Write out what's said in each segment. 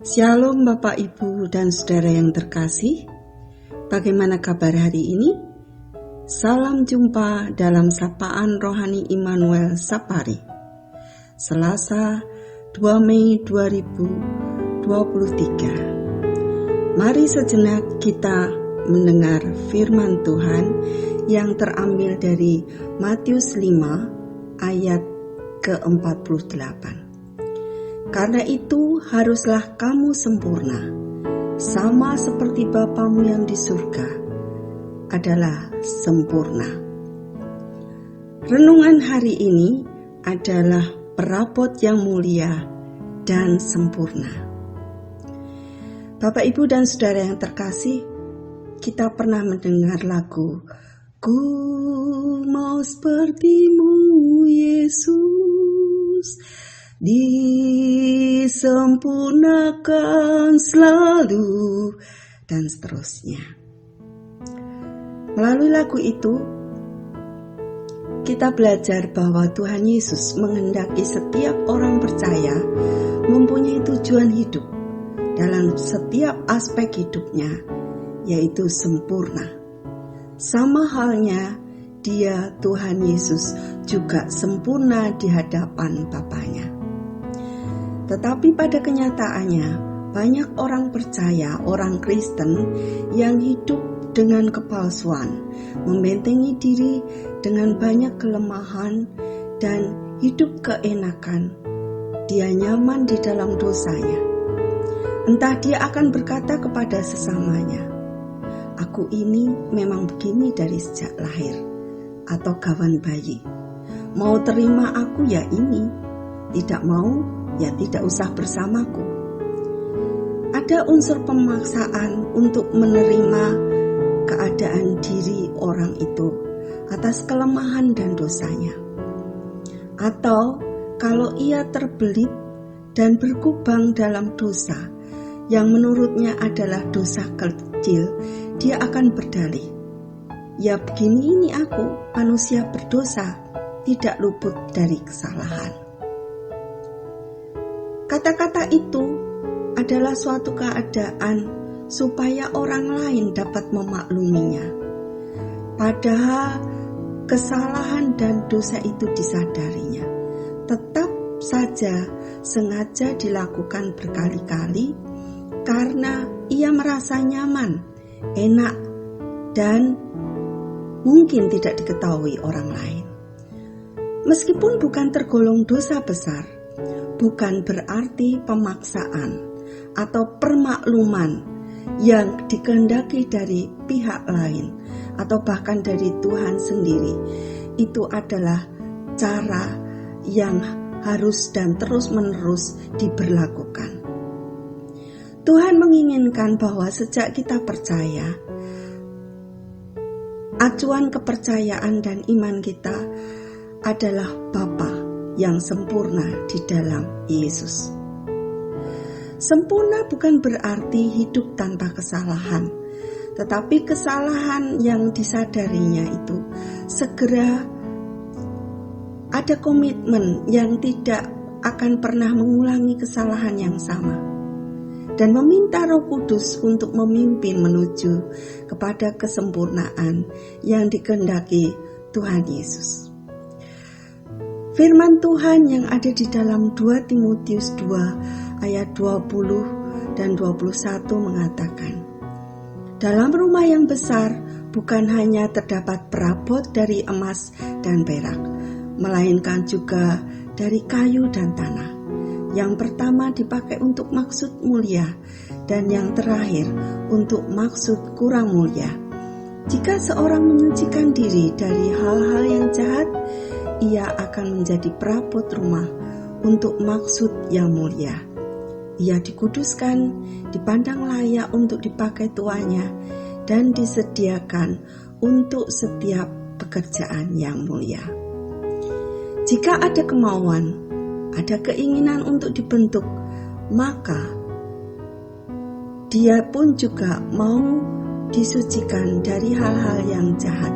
Shalom Bapak Ibu dan Saudara yang terkasih. Bagaimana kabar hari ini? Salam jumpa dalam Sapaan Rohani Immanuel Sapari, Selasa 2 Mei 2023. Mari sejenak kita mendengar firman Tuhan yang terambil dari Matius 5 ayat ke-48. Karena itu haruslah kamu sempurna, sama seperti Bapamu yang di surga adalah sempurna. Renungan hari ini adalah perabot yang mulia dan sempurna. Bapak, Ibu, dan Saudara yang terkasih, kita pernah mendengar lagu Ku mau sepertimu Yesus, disempurnakan selalu, dan seterusnya. Melalui lagu itu kita belajar bahwa Tuhan Yesus menghendaki setiap orang percaya mempunyai tujuan hidup dalam setiap aspek hidupnya, yaitu sempurna. Sama halnya Dia, Tuhan Yesus, juga sempurna di hadapan Bapanya. Tetapi pada kenyataannya, banyak orang percaya, orang Kristen yang hidup dengan kepalsuan, membentengi diri dengan banyak kelemahan dan hidup keenakan. Dia nyaman di dalam dosanya. Entah dia akan berkata kepada sesamanya, "Aku ini memang begini dari sejak lahir," atau kawan bayi. Mau terima aku ya ini, tidak mau ya tidak usah bersamaku. Ada unsur pemaksaan untuk menerima keadaan diri orang itu atas kelemahan dan dosanya. Atau kalau ia terbelit dan berkubang dalam dosa yang menurutnya adalah dosa kecil, dia akan berdalih, "Ya begini ini aku, manusia berdosa, tidak luput dari kesalahan." Kata-kata itu adalah suatu keadaan supaya orang lain dapat memakluminya. Padahal kesalahan dan dosa itu disadarinya. Tetap saja sengaja dilakukan berkali-kali karena ia merasa nyaman, enak, dan mungkin tidak diketahui orang lain. Meskipun bukan tergolong dosa besar, bukan berarti pemaksaan atau permakluman yang dikehendaki dari pihak lain atau bahkan dari Tuhan sendiri itu adalah cara yang harus dan terus-menerus diberlakukan. Tuhan menginginkan bahwa sejak kita percaya, acuan kepercayaan dan iman kita adalah Bapa yang sempurna di dalam Yesus. Sempurna bukan berarti hidup tanpa kesalahan, tetapi kesalahan yang disadarinya itu segera ada komitmen yang tidak akan pernah mengulangi kesalahan yang sama, dan meminta Roh Kudus untuk memimpin menuju kepada kesempurnaan yang dikehendaki Tuhan Yesus. Firman Tuhan yang ada di dalam 2 Timotius 2 ayat 20 dan 21 mengatakan, "Dalam rumah yang besar bukan hanya terdapat perabot dari emas dan perak, melainkan juga dari kayu dan tanah. Yang pertama dipakai untuk maksud mulia dan yang terakhir untuk maksud kurang mulia. Jika seorang menyucikan diri dari hal-hal yang jahat, ia akan menjadi perabot rumah untuk maksud yang mulia. Ia dikuduskan, dipandang layak untuk dipakai tuannya, dan disediakan untuk setiap pekerjaan yang mulia." Jika ada kemauan, ada keinginan untuk dibentuk, maka dia pun juga mau disucikan dari hal-hal yang jahat.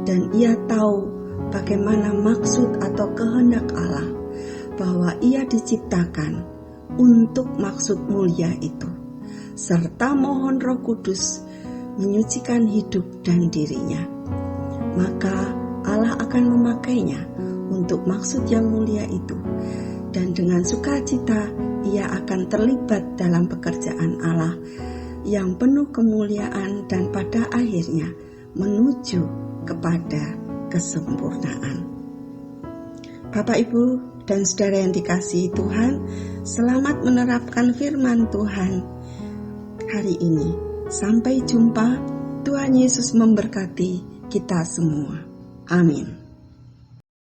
Dan ia tahu bagaimana maksud atau kehendak Allah bahwa ia diciptakan untuk maksud mulia itu, serta mohon Roh Kudus menyucikan hidup dan dirinya. Maka Allah akan memakainya untuk maksud yang mulia itu, dan dengan sukacita ia akan terlibat dalam pekerjaan Allah yang penuh kemuliaan dan pada akhirnya menuju kepada kesempurnaan. Bapak, Ibu, dan saudara yang dikasihi Tuhan, selamat menerapkan firman Tuhan hari ini. Sampai jumpa. Tuhan Yesus memberkati kita semua. Amin.